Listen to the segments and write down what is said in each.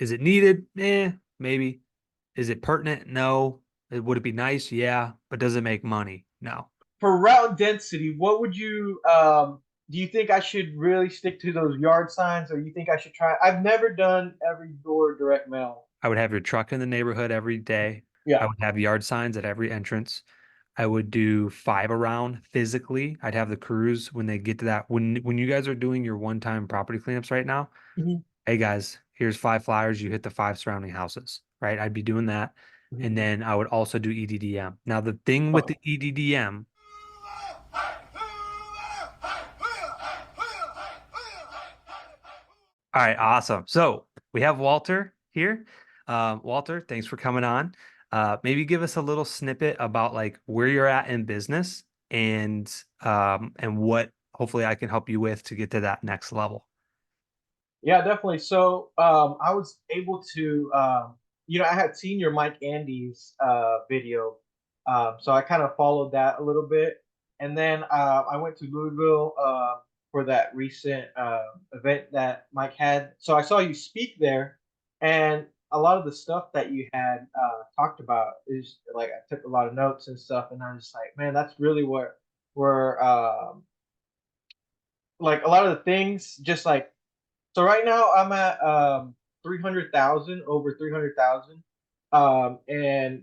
Is it needed? Maybe. Is it pertinent? No. Would it be nice? Yeah. But does it make money? No. For route density, what would you do you think I should really stick to those yard signs, or you think I should try? I've never done every door direct mail. I would have your truck in the neighborhood every day. I Yeah. would have yard signs at every entrance. I would do 5 around physically. I'd have the crews when they get to that. When you guys are doing your one-time property cleanups right now, Mhm. hey guys, here's 5 flyers. You hit the 5 surrounding houses, right? I'd be doing that. Mhm. And then I would also do EDDM. Now, the thing with Okay. the EDDM, all right, awesome. So we have Walter here. Walter, thanks for coming on. Maybe give us a little snippet about like where you're at in business and what hopefully I can help you with to get to that next level. Yeah, definitely. So I was able to, I had seen your Mike Andy's video, so I kind of followed that a little bit, and then I went to Louisville for that recent event that Mike had. So I saw you speak there, and a lot of the stuff that you had talked about is like I took a lot of notes and stuff, and I'm just like, man, that's really what we're like a lot of the things, just like so right now I'm at 300,000, over 300,000. And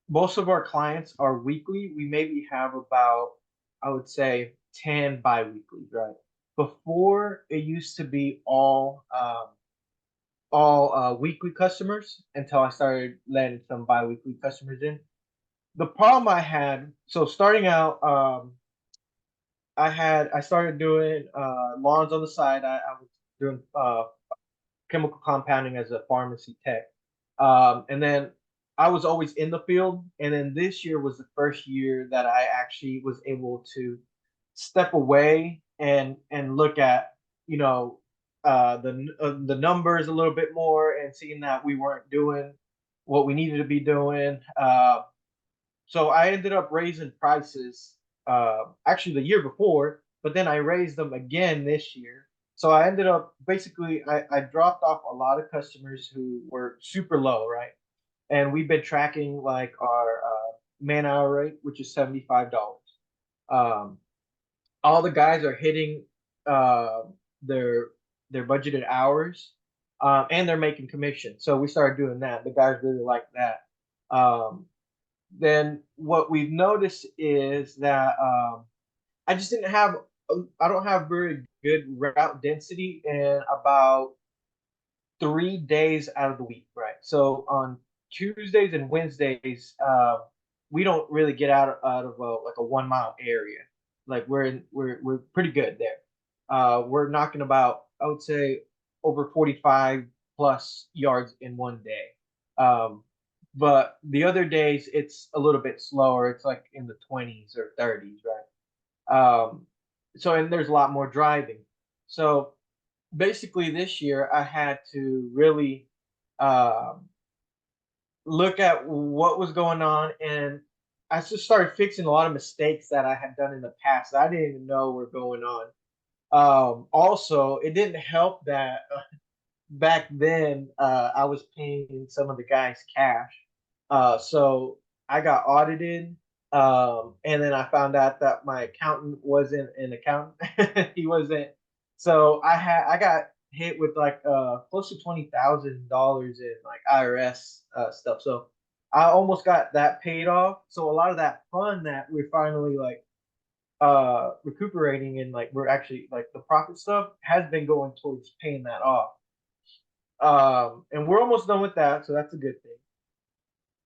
most of our clients are weekly. We maybe have about, I would say, 10 bi-weekly, right? Before it used to be all weekly customers until I started letting some bi-weekly customers in. The problem I had, so starting out, I started doing lawns on the side. I was doing chemical compounding as a pharmacy tech. And then I was always in the field. And then this year was the first year that I actually was able to step away and look at, you know, the numbers a little bit more and seeing that we weren't doing what we needed to be doing. So I ended up raising prices actually the year before, but then I raised them again this year. So I ended up basically I dropped off a lot of customers who were super low, right? And we've been tracking like our man hour rate, which is $75. Um, all the guys are hitting uh, their their budgeted hours, and they're making commission. So we started doing that. The guys really like that. Um, then what we've noticed is that I just didn't have I don't have very good route density in about 3 days out of the week, right? So on Tuesdays and Wednesdays, we don't really get out of like a 1 mile area. Like we're pretty good there. We're knocking about, I would say, over 45 plus yards in one day. Um, but the other days it's a little bit slower. It's like in the 20s or 30s, right? So and there's a lot more driving. So basically this year I had to really um, look at what was going on, and I just started fixing a lot of mistakes that I had done in the past that I didn't even know were going on. Also, it didn't help that back then I was paying some of the guys cash. So I got audited, and then I found out that my accountant wasn't an accountant. He wasn't. So I got hit with like close to $20,000 in like IRS stuff. So I almost got that paid off. So a lot of that fun that we're finally like recuperating and like we're actually like the profit stuff has been going towards paying that off. And we're almost done with that, so that's a good thing.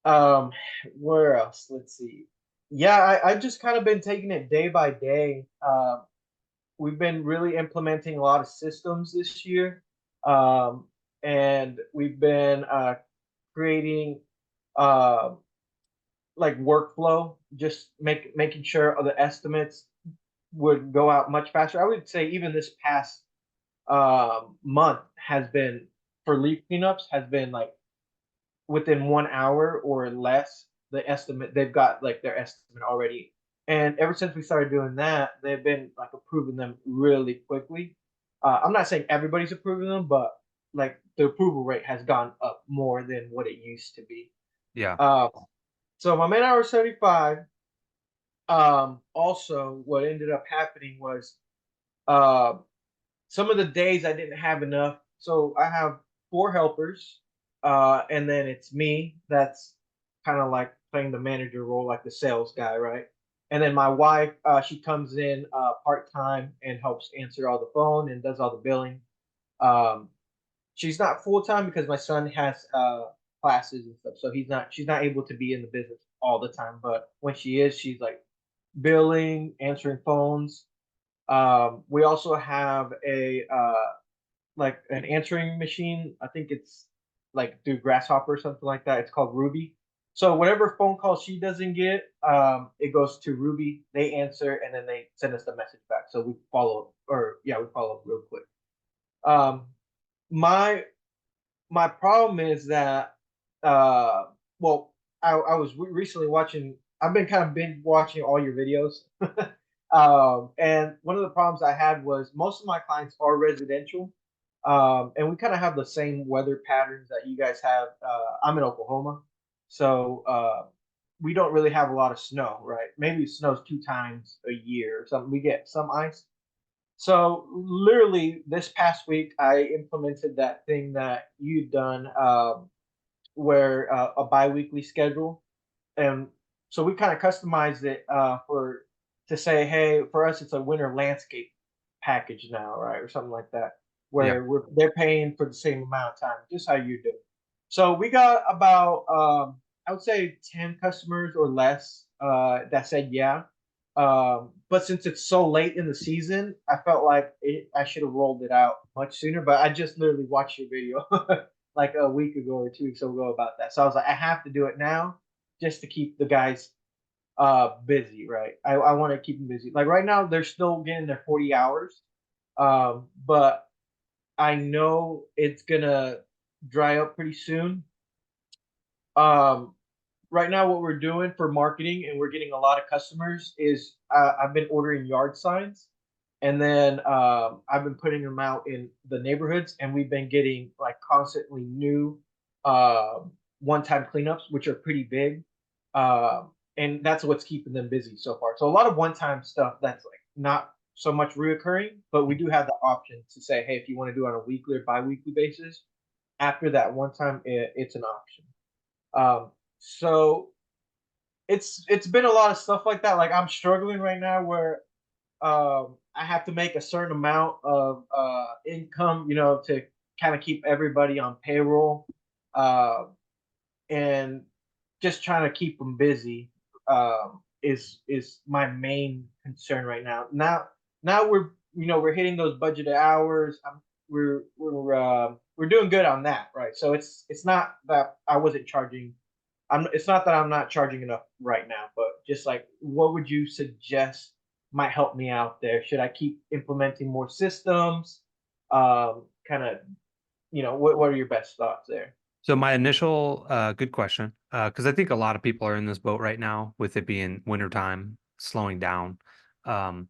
Um, where else? Let's see. Yeah, I've just kind of been taking it day by day. We've been really implementing a lot of systems this year, um, and we've been creating uh, like workflow, just making sure the estimates would go out much faster. I would say even this past month has been for leaf cleanups has been like within 1 hour or less. The estimate they've got like their estimate already, and ever since we started doing that, they've been like approving them really quickly. I'm not saying everybody's approving them, but like the approval rate has gone up more than what it used to be. Yeah. Um, so my man hour 75. Also, what ended up happening was uh, some of the days I didn't have enough. So I have four helpers, and then it's me that's kind of like playing the manager role, like the sales guy, right? And then my wife, she comes in part time and helps answer all the phone and does all the billing. Um, she's not full time because my son has classes and stuff, so she's not able to be in the business all the time. But when she is, she's like billing, answering phones. We also have a like an answering machine. I think it's like through Grasshopper or something like that. It's called Ruby. So whatever phone call she doesn't get, it goes to Ruby. They answer and then they send us the message back. So we follow up, or yeah, we follow up real quick. Um, my my problem is that uh well I was recently watching. I've been kind of binge watching all your videos. And one of the problems I had was most of my clients are residential, and we kind of have the same weather patterns that you guys have. I'm in Oklahoma, so we don't really have a lot of snow, right? Maybe it snows 2 times a year or something. We get some ice. So literally this past week, I implemented that thing that you'd done, where a biweekly schedule, and so we kind of customized it for to say, hey, for us, it's a winter landscape package now, right, or something like that, Yeah. where they're paying for the same amount of time, just how you do. So we got about I would say 10 customers or less that said yeah. But since it's so late in the season, I felt like I should have rolled it out much sooner. But I just literally watched your video like a week ago or 2 weeks ago about that. So I was like, I have to do it now just to keep the guys busy, right? I want to keep them busy. Like right now, they're still getting their 40 hours. But I know it's gonna dry up pretty soon. Um, right now what we're doing for marketing, and we're getting a lot of customers, is I've been ordering yard signs, and then I've been putting them out in the neighborhoods, and we've been getting like constantly new one-time cleanups, which are pretty big. And that's what's keeping them busy so far. So a lot of one-time stuff that's like not so much reoccurring, but we do have the option to say, hey, if you want to do it on a weekly or bi-weekly basis, after that one time, it's an option. So it's been a lot of stuff like that. Like I'm struggling right now where I have to make a certain amount of income, to kind of keep everybody on payroll, uh, and just trying to keep them busy is my main concern right now. Now we're hitting those budgeted hours. We're doing good on that, right? So it's not that I wasn't charging. It's not that I'm not charging enough right now, but just like, what would you suggest might help me out there? Should I keep implementing more systems? Kind of, what are your best thoughts there? So my initial good question, because I think a lot of people are in this boat right now with it being wintertime, slowing down. Um,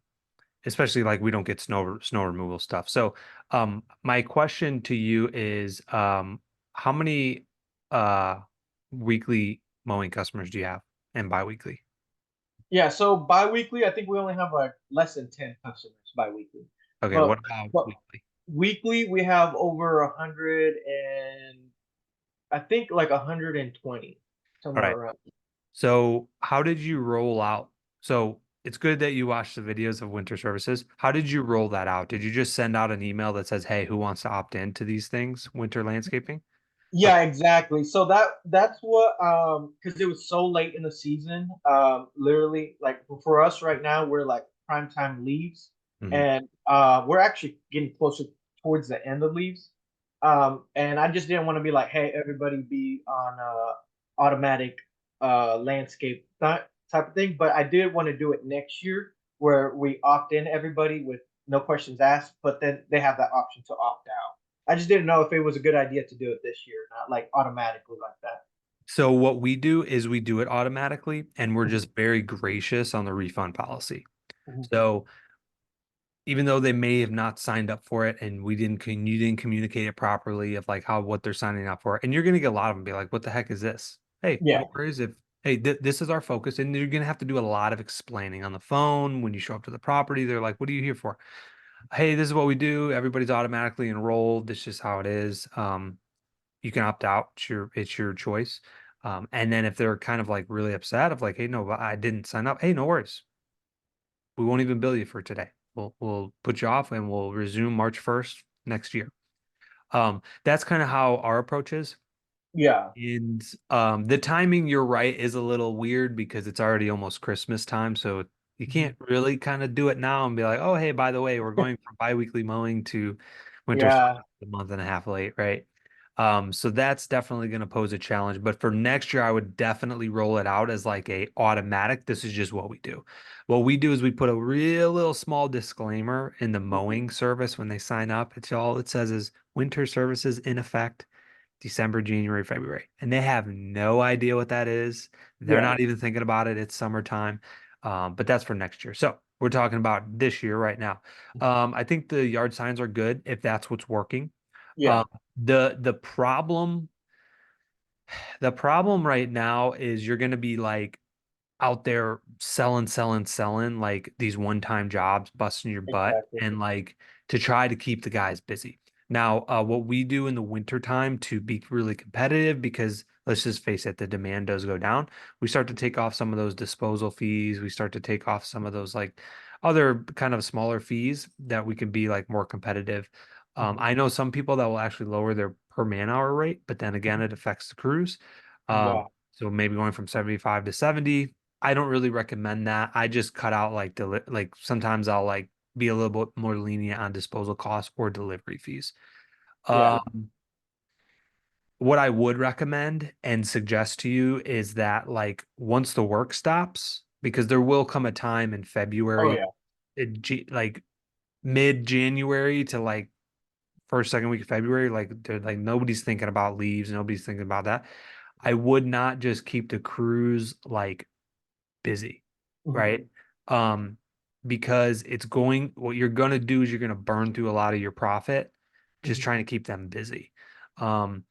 Especially like we don't get snow removal stuff. So my question to you is how many uh weekly mowing customers do you have and biweekly? Yeah, so biweekly, I think we only have like less than 10 customers biweekly. Okay, what But about but weekly? weekly we have over 100, and I think like 120, All somewhere right. around. So how did you roll out? So it's good that you watched the videos of winter services. How did you roll that out? Did you just send out an email that says, "Hey, who wants to opt into these things, winter landscaping?" Okay. Yeah, exactly. So that's what, because it was so late in the season. Literally, like for us right now, we're like prime time leaves, Mhm. and we're actually getting closer towards the end of leaves. And I just didn't want to be like, hey, everybody be on automatic landscape type of thing. But I did want to do it next year where we opt in everybody with no questions asked, but then they have that option to opt out. I just didn't know if it was a good idea to do it this year, not like automatically like that. So what we do is we do it automatically and we're Mhm, just very gracious on the refund policy. mhm. So even though they may have not signed up for it and you didn't communicate it properly of like how what they're signing up for, and you're gonna get a lot of them be like, what the heck is this? Hey, Yeah. no worries if hey, this is our focus, and you're gonna have to do a lot of explaining on the phone when you show up to the property. They're like, what are you here for? Hey, this is what we do. Everybody's automatically enrolled. This is just how it is. You can opt out. It's your choice. And then if they're kind of like really upset of like, hey, no, I didn't sign up. Hey, no worries. We won't even bill you for today. We'll put you off and we'll resume March 1st next year. That's kind of how our approach is. Yeah. And the timing, you're right, is a little weird because it's already almost Christmas time. So you Mhm. can't really kind of do it now and be like, oh, hey, by the way, we're going from biweekly mowing to winter Yeah. a month and a half late, right? So that's definitely going to pose a challenge. But for next year, I would definitely roll it out as like a automatic. This is just what we do. What we do is we put a real little small disclaimer in the mowing service when they sign up. It's all it says is winter services in effect December, January, February. And they have no idea what that is. They're Yeah. not even thinking about it. It's summertime. But that's for next year. So we're talking about this year right now. I think the yard signs are good if that's what's working. Yeah. Um, the problem right now is you're going to be like out there selling like these one-time jobs, busting your butt, Exactly. and like to try to keep the guys busy. Now, what we do in the winter time to be really competitive, because let's just face it, the demand does go down. We start to take off some of those disposal fees. We start to take off some of those like other kind of smaller fees that we can be like more competitive. Mhm. I know some people that will actually lower their per man hour rate, but then again, Mhm. it affects the crews. Yeah. So maybe going from 75 to 70. I don't really recommend that. I just cut out like like sometimes I'll like be a little bit more lenient on disposal costs or delivery fees. Yeah. Um, what I would recommend and suggest to you is that like once the work stops, because there will come a time in Oh February, yeah. like mid-January to like first, second week of February, like nobody's thinking about leaves, nobody's thinking about that. I would not just keep the crews like busy, Mhm. right? Um, because what you're going to do is you're going to burn through a lot of your profit just Mhm. trying to keep them busy. Um,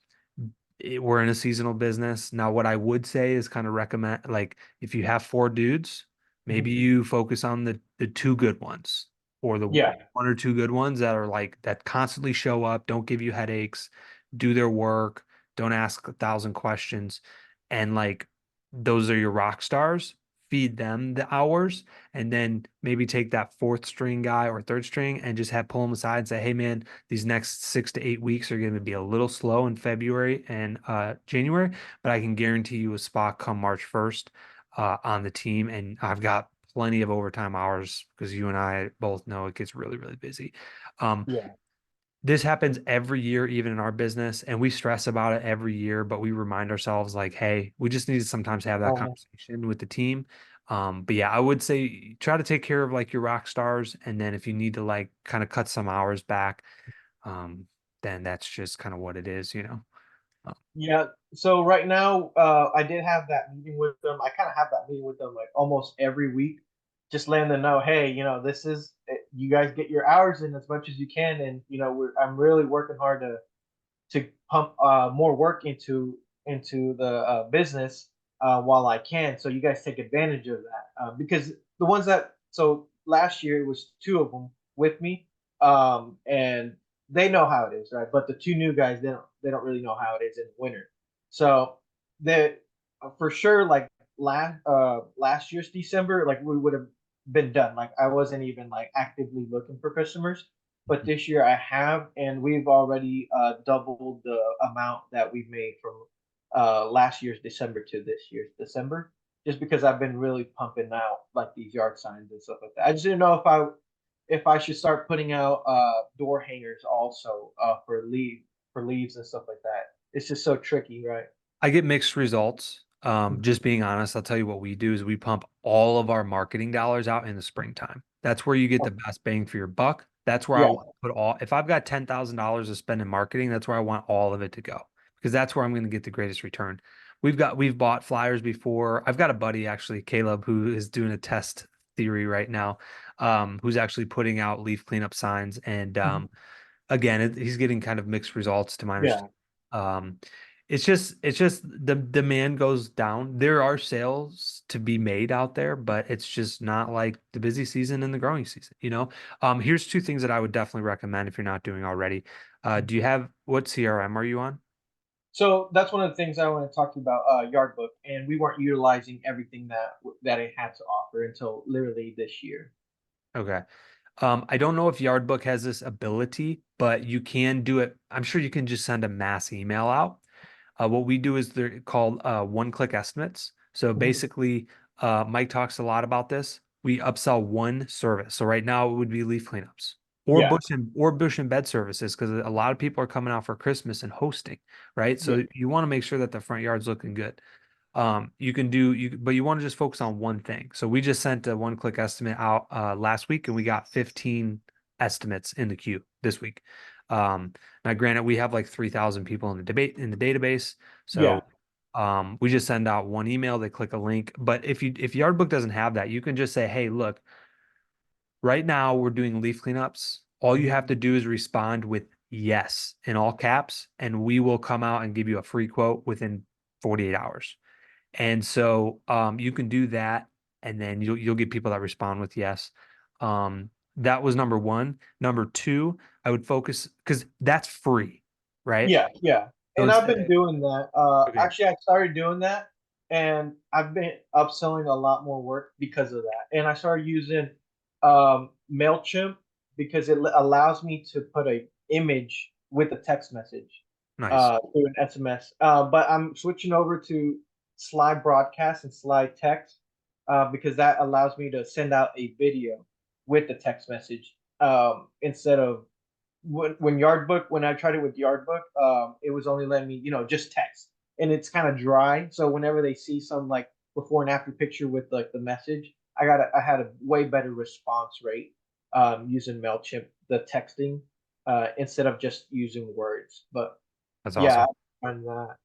we're in a seasonal business. Now, what I would say is kind of recommend, like, if you have four dudes, Mhm. maybe you focus on the two good ones or the Yeah. one or two good ones that are like that constantly show up, don't give you headaches, do their work, don't ask 1,000 questions, and like those are your rock stars. Feed them the hours, and then maybe take that fourth string guy or third string and just have pull them aside and say, "Hey, man, these next 6 to 8 weeks are going to be a little slow in February and January, but I can guarantee you a spot come March 1st on the team. And I've got plenty of overtime hours because you and I both know it gets really, really busy. Um, Yeah. this happens every year, even in our business, and we stress about it every year, but we remind ourselves like, hey, we just need to sometimes have that Um, conversation with the team. But yeah, I would say try to take care of like your rock stars, and then if you need to like kind of cut some hours back, um, then that's just kind of what it is, you know. Uh, yeah. So right now, I did have that meeting with them. I kind of have that meeting with them like almost every week, just letting them know, hey, this is you guys get your hours in as much as you can, and I'm really working hard to pump more work into the business while I can. So you guys take advantage of that because the ones that so last year it was two of them with me, and they know how it is, right? But the two new guys they don't really know how it is in the winter. So they for sure like last year's December, like we would have been done. Like I wasn't even like actively looking for customers, but this year I have, and we've already doubled the amount that we've made from last year's December to this year's December, just because I've been really pumping out like these yard signs and stuff like that. I just didn't know if I should start putting out door hangers also for leaves and stuff like that. It's just so tricky, right? I get mixed results. Just being honest, I'll tell you what we do is we pump all of our marketing dollars out in the springtime. That's where you get the Oh, best bang for your buck. That's where I yeah, want to put all, if I've got $10,000 to spend in marketing, that's where I want all of it to go because that's where I'm going to get the greatest return. We've bought flyers before. I've got a buddy actually, Caleb, who is doing a test theory right now. who's actually putting out leaf cleanup signs. And Mhm. again, he's getting kind of mixed results to my understanding. Yeah. Um, it's just the demand goes down. There are sales to be made out there, but it's just not like the busy season and the growing season, you know? Here's two things that I would definitely recommend if you're not doing already. Do you have what CRM are you on? So that's one of the things I want to talk to you about, Yard Book, and we weren't utilizing everything that it had to offer until literally this year. Okay. I don't know if Yardbook has this ability, but you can do it. I'm sure you can just send a mass email out. What we do is they're called one-click estimates. So Mhm. basically, Mike talks a lot about this. We upsell one service. So right now it would be leaf cleanups Yeah, or bush and bed services because a lot of people are coming out for Christmas and hosting, right? yeah, So you want to make sure that the front yard's looking good. You can do you, but you want to just focus on one thing. So we just sent a one-click estimate out last week, and we got 15 estimates in the queue this week. Now, granted, we have like 3,000 people in the debate in the database, yeah. so we just send out one email. They click a link, but if Yardbook doesn't have that, you can just say, "Hey, look, right now we're doing leaf cleanups. All you Mhm. have to do is respond with yes in all caps, and we will come out and give you a free quote within 48 hours." And so you can do that, and then you'll get people that respond with yes. That was number one. Number two, I would focus because that's free, right? Yeah, yeah. So And it's I've been doing that. okay, Actually, I started doing that, and I've been upselling a lot more work because of that. And I started using Mailchimp because allows me to put a image with a text message nice. through an SMS. But I'm switching over to Slide Broadcast and Slide Text because that allows me to send out a video with the text message instead of when Yardbook when I tried it with Yardbook, it was only letting me just text, and it's kind of dry. So whenever they see some like before and after picture with like the message, I had a way better response rate using Mailchimp the texting instead of just using words. But That's yeah, awesome. I find that.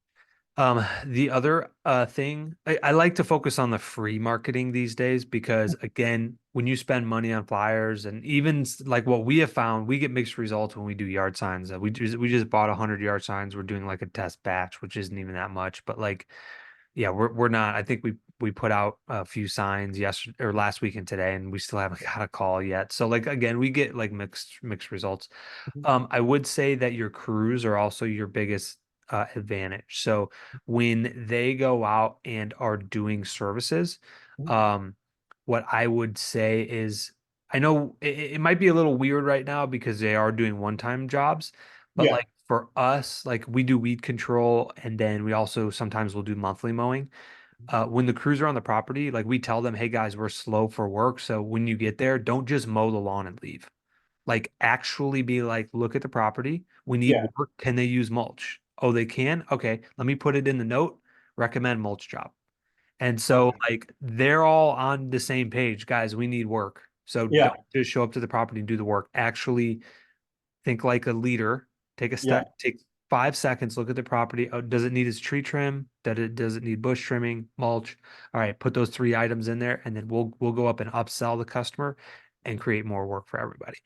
The other thing, I like to focus on the free marketing these days because again, when you spend money on flyers and even like what we have found, we get mixed results when we do yard signs. We just bought 100 yard signs. We're doing like a test batch, which isn't even that much, but like yeah, we're not. I think we put out a few signs yesterday or last week and today, and we still haven't got a call yet. So like again, we get like mixed results. Mhm. I would say that your crews are also your biggest advantage. So when they go out and are doing services, Mhm. um, what I would say is, I know it might be a little weird right now because they are doing one-time jobs, but Yeah, like for us, like we do weed control and then we also sometimes will do monthly mowing. When the crews are on the property, like we tell them, hey guys, we're slow for work. So when you get there, don't just mow the lawn and leave. Like actually be like, look at the property. We need yeah, work. Can they use mulch? Oh, they can? Okay, let me put it in the note. Recommend mulch job. And so okay, like they're all on the same page, guys. We need work. So yeah, don't just show up to the property and do the work. Actually think like a leader. Take a yeah, step, take 5 seconds, look at the property. Oh, does it need its tree trim? Does it need bush trimming, mulch? All right, put those three items in there, and then we'll go up and upsell the customer and create more work for everybody.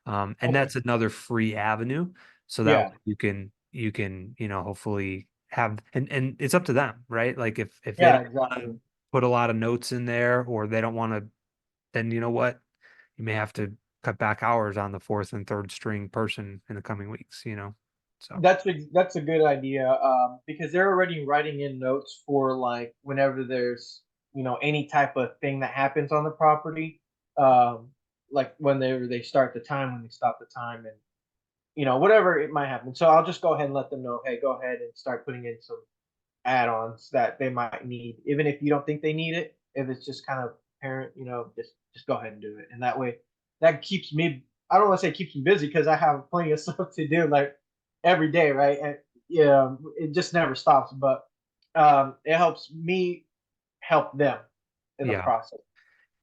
And okay, that's another free avenue. So that yeah, way you can, hopefully have and it's up to them, right? Like if they yeah, don't want to exactly. put a lot of notes in there or they don't want to, then you know what? You may have to cut back hours on the fourth and third string person in the coming weeks. So That's a good idea because they're already writing in notes for like whenever there's any type of thing that happens on the property, um, like whenever they start the time, when they stop the time, and whatever it might happen. So I'll just go ahead and let them know, hey, go ahead and start putting in some add-ons that they might need, even if you don't think they need it. If it's just kind of apparent, just go ahead and do it, and that way, that keeps me. I don't want to say keeps me busy because I have plenty of stuff to do like every day, right? And yeah, it just never stops. But it helps me help them in the yeah, process.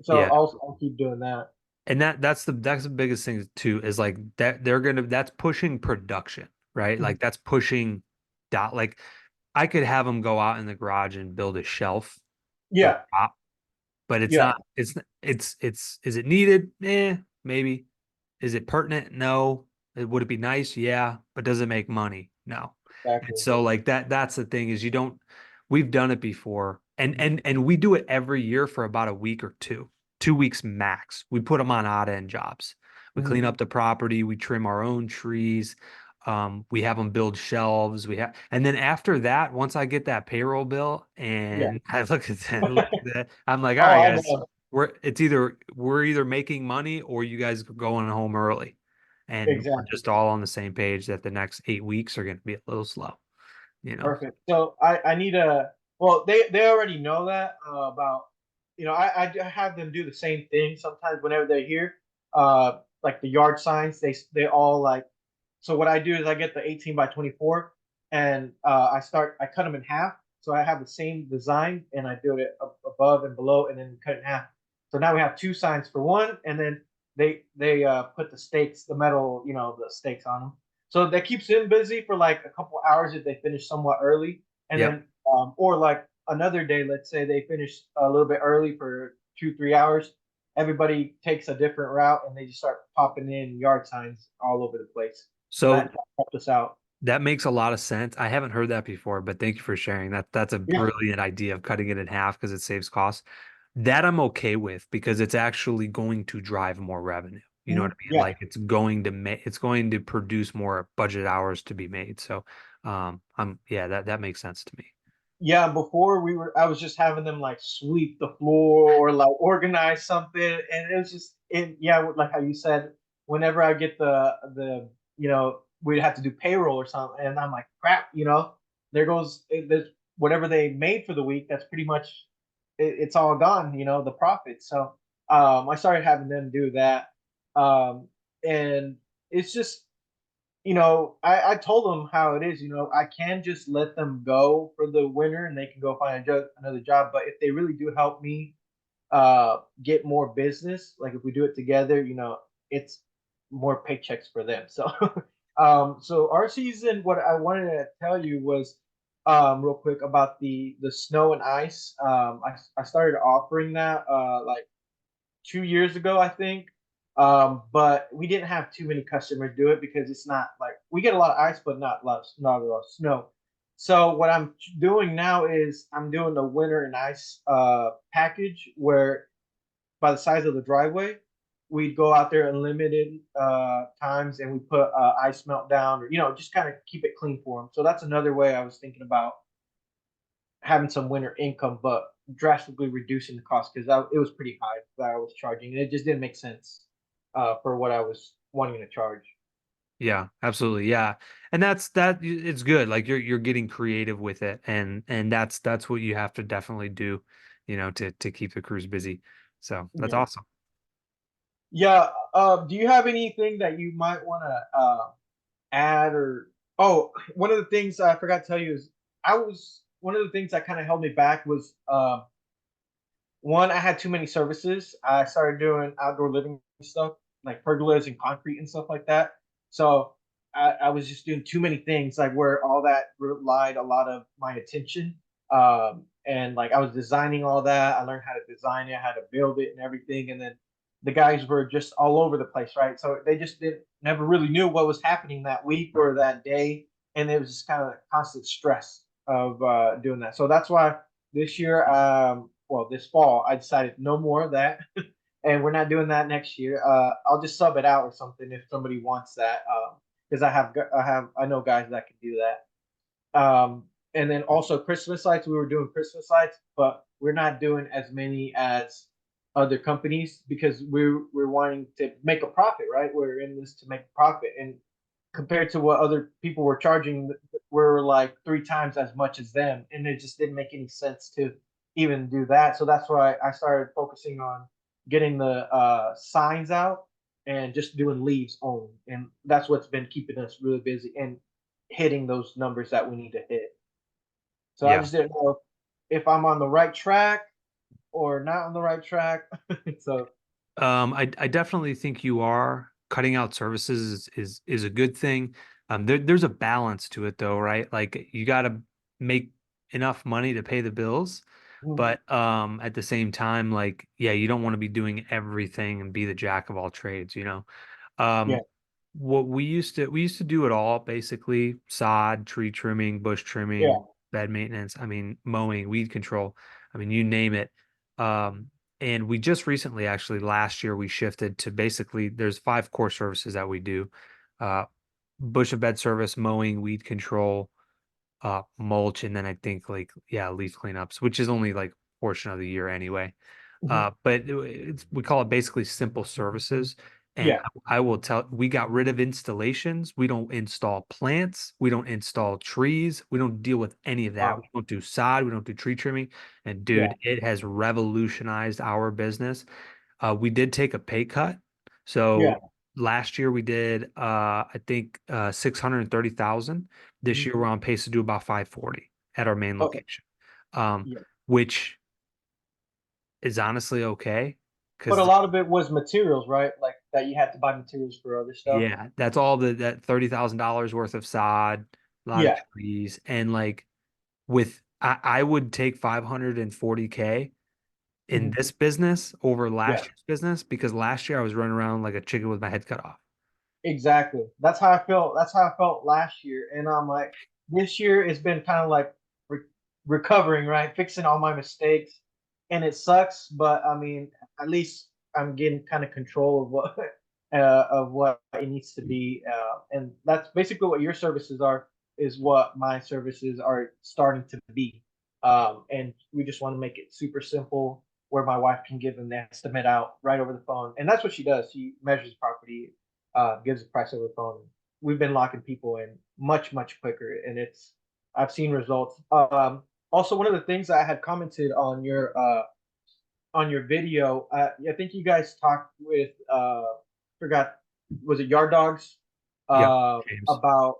So yeah. I'll keep doing that. And that's the biggest thing too, is like that that's pushing production, right? Mhm. Like that's pushing dot like I could have them go out in the garage and build a shelf for the Yeah, crop, but it's Yeah, not, is it needed? Maybe. Is it pertinent? No. Would it be nice? Yeah. But does it make money? No. And exactly. so like that's the thing is you don't, we've done it before Mhm. and we do it every year for about a week or two, 2 weeks max. We put them on odd end jobs. We clean Mhm. up the property, we trim our own trees. We have them build shelves. And then after that, once I get that payroll bill Yeah. and I look at that, I'm like, all Oh, right, I guys, know. we're either making money or you guys are going home early. And we're Exactly. just all on the same page that the next 8 weeks are going to be a little slow, you know? Perfect. So I need a well, they already know that about I have them do the same thing sometimes whenever they're here. Like the yard signs, they all like so what I do is I get the 18 by 24 and I cut them in half. So I have the same design and I build it above and below and then cut it in half. So now we have two signs for one, and then they put the stakes, the metal, the stakes on them. So that keeps them busy for like a couple hours if they finish somewhat early, and Yep. then or like another day, let's say they finish a little bit early for 2 3 hours. Everybody takes a different route, and they just start popping in yard signs all over the place. So So that helped us out. that makes a lot of sense. I haven't heard that before, but thank you for sharing that. That's a Yeah. brilliant idea of cutting it in half because it saves costs. That I'm okay with because it's actually going to drive more revenue. You know what Mhm. I mean? Yeah. Like it's going to produce more budget hours to be made. So, yeah, that makes sense to me. Yeah, before I was just having them like sweep the floor or like organize something, and it was just, yeah, like how you said, whenever I get we'd have to do payroll or something, and I'm like, crap, there goes there's whatever they made for the week. That's pretty much it's all gone, the profit. So I started having them do that, and it's just I told them how it is. I can just let them go for the winter and they can go find another job. But if they really do help me get more business, like if we do it together, it's more paychecks for them. So, so our season, what I wanted to tell you was real quick about the snow and ice. I started offering that like 2 years ago, I think. But we didn't have too many customers do it because it's not like we get a lot of ice, but not a lot of snow. So what I'm doing now is I'm doing the winter and ice package where by the size of the driveway, we'd go out there unlimited times and we put ice melt down or just kind of keep it clean for them. So that's another way I was thinking about having some winter income, but drastically reducing the cost because it was pretty high that I was charging, and it just didn't make sense for what I was wanting to charge. Yeah, absolutely. Yeah. And it's good. Like you're getting creative with it and that's what you have to definitely do, to keep the crews busy. So that's Yeah, awesome. yeah. Do you have anything that you might want to add or? Oh, one of the things I forgot to tell you is one of the things that kind of held me back was one, I had too many services. I started doing outdoor living stuff like pergolas and concrete and stuff like that. So I was just doing too many things, like where all that relied a lot of my attention. And like I was designing all that. I learned how to design it, how to build it, and everything. And then the guys were just all over the place, right? So they just didn't never really knew what was happening that week or that day, and it was just kind of constant stress of doing that. So that's why this year, well, this fall, I decided no more of that, and we're not doing that next year. I'll just sub it out or something if somebody wants that, because I know guys that can do that. And then also Christmas lights, we were doing Christmas lights, but we're not doing as many as other companies because we're wanting to make a profit, right? We're in this to make a profit, and compared to what other people were charging, we're like 3 times as much as them, and it just didn't make any sense to even do that. So that's why I started focusing on getting the signs out and just doing leaves only, and that's what's been keeping us really busy and hitting those numbers that we need to hit. So I Yeah. just didn't know if I'm on the right track or not on the right track. So I definitely think you are cutting out services is a good thing. There's a balance to it though, right? Like you got to make enough money to pay the bills, Mhm. But at the same time, like, yeah, you don't want to be doing everything and be the jack of all trades, you know. Yeah, What we used to do it all basically: sod, tree trimming, bush yeah. trimming, bed maintenance, I mean, mowing, weed control, I mean, you name it. Um, and we just recently, actually last year, we shifted to basically there's five core services that we do. Uh, bush and bed service, mowing, weed control, mulch, and then I think, like, yeah, leaf cleanups, which is only like a portion of the year anyway. Mhm. But we call it basically simple services. And Yeah. I will tell, we got rid of installations. We don't install plants. We don't install trees. We don't deal with any of that. We Wow. don't do sod. We don't do tree trimming. And Yeah. dude, it has revolutionized our business. We did take a pay cut. Yeah. So last year we did, I think, 630,000. This Mhm. year we're on pace to do about 540 at our main Okay. location. Um, Yeah. which is honestly okay, But a because lot of it was materials, right? Like that you had to buy materials for other stuff. yeah, that's all that $30,000 worth of sod, a lot of Yeah. trees, and like, I would take 540K in Mhm. this business over Yeah. last year's business, because last year I was running around like a chicken with my head cut off. Exactly. That's how I felt. That's how I felt last year. And I'm like, this year it's been kind of like re recovering, right? Fixing all my mistakes. And it sucks, but I mean, at least I'm getting kind of control of what it needs to be. And that's basically what your services are, is what my services are starting to be. And we just want to make it super simple where my wife can give an estimate out right over the phone. And that's what she does. She measures property, gives a price over the phone. We've been locking people in much quicker, and it's I've seen results. Also, one of the things I had commented on your video, I think you guys talked with forgot was it Yard Dogs Yep, James. about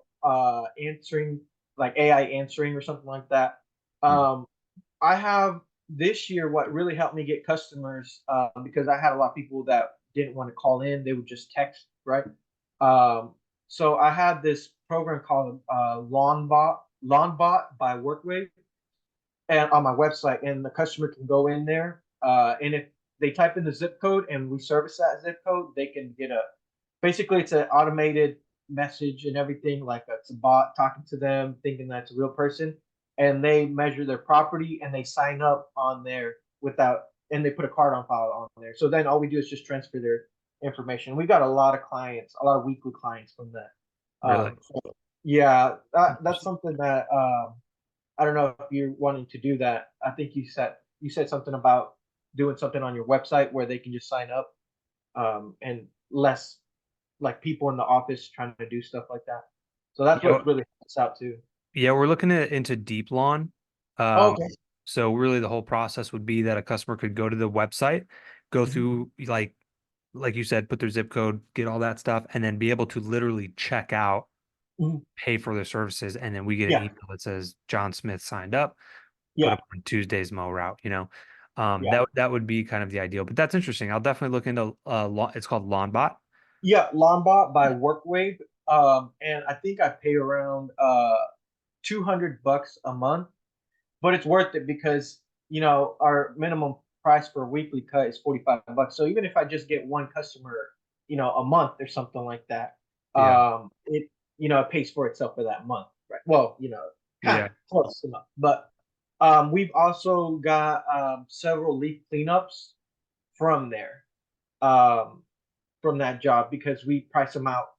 answering like AI answering or something like that. Mm. Um, I have this year what really helped me get customers because I had a lot of people that didn't want to call in; they would just text, right? Um, so I had this program called LawnBot by Workwave, and on my website, and the customer can go in there, and if they type in the zip code and we service that zip code, they can get a basically it's an automated message and everything, like it's a bot talking to them, thinking that's a real person, and they measure their property and they sign up on there without, and they put a card on file on there. So then all we do is just transfer their information. We got a lot of clients, a lot of weekly clients from that. Really So yeah, that's something that I don't know if you're wanting to do that. I think you said something about doing something on your website where they can just sign up, and less like people in the office trying to do stuff like that. So that's yeah, what really helps out too. yeah, we're looking at into deep lawn. Oh, Um, okay. so really the whole process would be that a customer could go to the website, go Mhm. through, like you said, put their zip code, get all that stuff, and then be able to literally check out, Mhm. pay for their services, and then we get an Yeah, email that says John Smith signed up, put yeah, up on Tuesday's mow route, yeah, that would be kind of the ideal. But that's interesting. I'll definitely look into it's called LawnBot. yeah. Lombot by Workwave, and I think I pay around $200 a month, but it's worth it because our minimum price for a weekly cut is $45. So even if I just get one customer, a month or something like that, Yeah. it it pays for itself for that month, right? Well, kind Yeah. of close enough. But we've also got several leaf cleanups from there, um, from that job because we price them out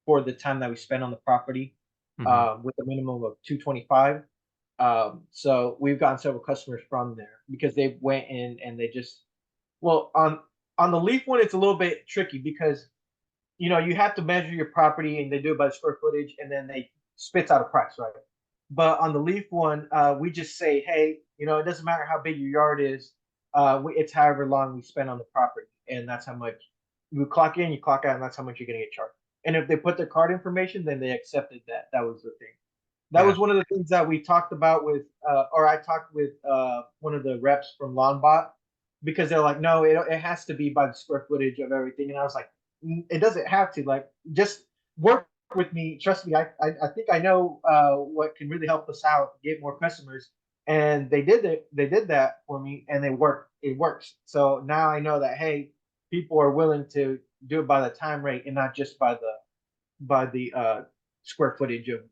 for the time that we spend on the property, Hmm. with a minimum of 225. So we've gotten several customers from there because they went in and they just well on the leaf one it's a little bit tricky because you have to measure your property and they do it by the square footage and then they spits out a price, right? But on the leaf one, we just say, hey, it doesn't matter how big your yard is, it's however long we spend on the property, and that's how much you clock in, you clock out, and that's how much you're gonna get charged. And if they put their card information, then they accepted that. That was the thing. That Yeah. was one of the things that we talked about with, or I talked with one of the reps from LawnBot because they're like, no, it has to be by the square footage of everything. And I was like, it doesn't have to. Like, just work with me. Trust me. I think I know what can really help us out, get more customers. and they did that for me, and it works. So now I know that, hey, people are willing to do it by the time rate and not just by the square footage of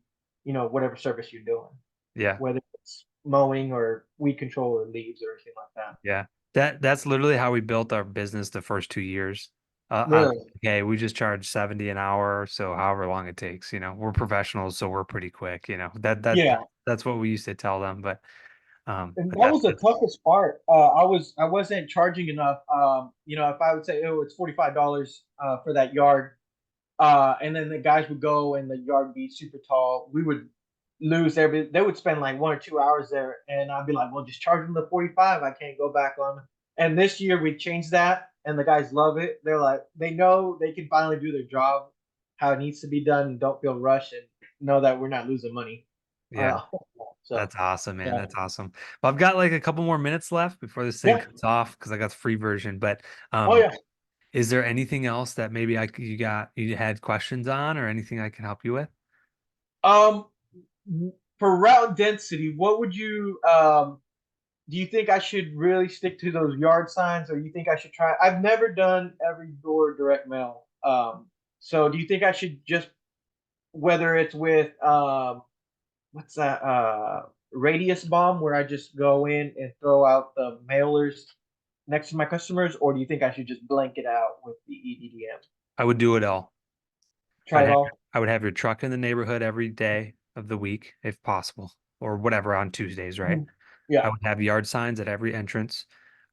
whatever service you're doing, Yeah. whether it's mowing or weed control or leaves or anything like that. Yeah. That's literally how we built our business the first 2 years. Out of Really? okay, we just charge 70 an hour, so however long it takes, we're professionals, so we're pretty quick, Yeah. that's what we used to tell them, And but that was the toughest part. I wasn't charging enough. If I would say, oh, it's $45 for that yard, and then the guys would go and the yard would be super tall, we would lose every. They would spend like 1 or 2 hours there, and I'd be like, well, just charge them the 45. I can't go back on. And this year we changed that, and the guys love it. They're like, they know they can finally do their job how it needs to be done, and don't feel rushed, and know that we're not losing money. yeah, Uh, so that's awesome, man. yeah, That's awesome. But I've got like a couple more minutes left before this thing yeah, cuts off because I got the free version. But oh um, yeah. is there anything else that maybe you had questions on or anything I can help you with? Um, for route density, what would you do you think I should really stick to those yard signs, or you think I should try? I've never done every door direct mail. So do you think I should just, whether it's with what's that radius bomb, where I just go in and throw out the mailers next to my customers, or do you think I should just blank it out with the EDDM? I would do it all. Try it all. I would have your truck in the neighborhood every day of the week if possible, or whatever on Tuesdays, right? Mhm. I Yeah. would have yard signs at every entrance.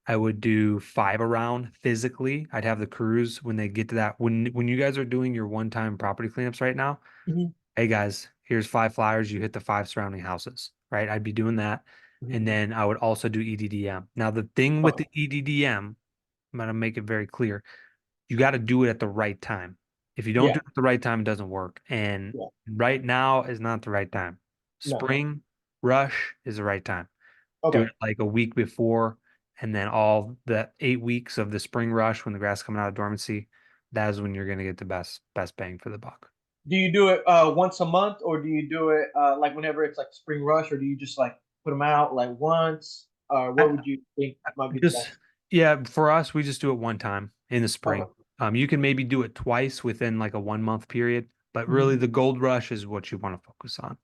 I would do 5 around physically. I'd have the crews when they get to that when you guys are doing your one-time property cleanups right now. Hmm. Hey guys, here's 5 flyers. You hit the 5 surrounding houses, right? I'd be doing that. Hmm. And then I would also do EDDM. Now, the thing with Okay. the EDDM, I'm gonna make it very clear. You got to do it at the right time. If you don't do Yeah. it at the right time, it doesn't work. And Yeah. right now is not the right time. No. Spring rush is the right time. Do Okay. it like a week before, and then all the 8 weeks of the spring rush when the grass is coming out of dormancy, that is when you're gonna get the best bang for the buck. Do you do it once a month, or do you do it like whenever it's like spring rush, or do you just like put them out like once? Or what I would you think might be the just best? yeah, for us, we just do it one time in the spring. Okay. You can maybe do it twice within like a 1 month period, but really Mhm. the gold rush is what you want to focus on.